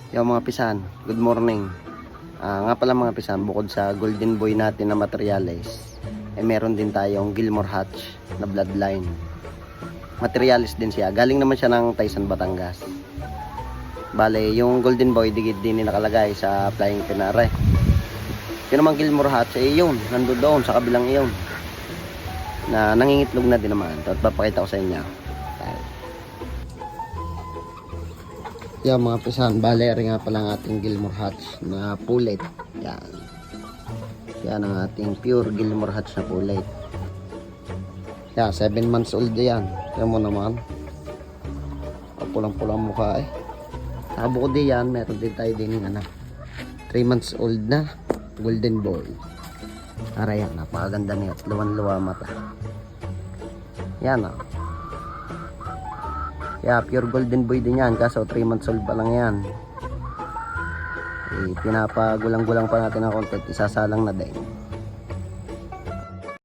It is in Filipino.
Yung mga pisan, good morning. Nga pala mga pisan, bukod sa golden boy natin na materialis, meron din tayong Gilmore Hatch na bloodline. Materialis din siya. Galing naman siya ng Taysan, Batangas. Bale, yung golden boy digid din nakalagay sa flying pinare. Yung naman Gilmore Hatch, yun, nandun doon sa kabilang iyon. Na nangingitlog na din naman. Ito, at papakita ko sa inyo. Yan mga pisan, baleri nga pala ang ating Gilmore Hatch na pullet. Yan. Yan ang ating pure Gilmore Hatch na pullet. Yan, 7 months old yan. Kaya mo naman. Pulang-pulang mukha eh. Nakabukod din yan, meron din tayo din yung 3 months old na golden boy. Tara yan, napakaganda niya at luwan-luwa mata. Yan o. Yeah, pure golden boy din yan, kaso 3 months old pa lang yan. Pinapagulang-gulang pa natin ng konti, isasalang na din.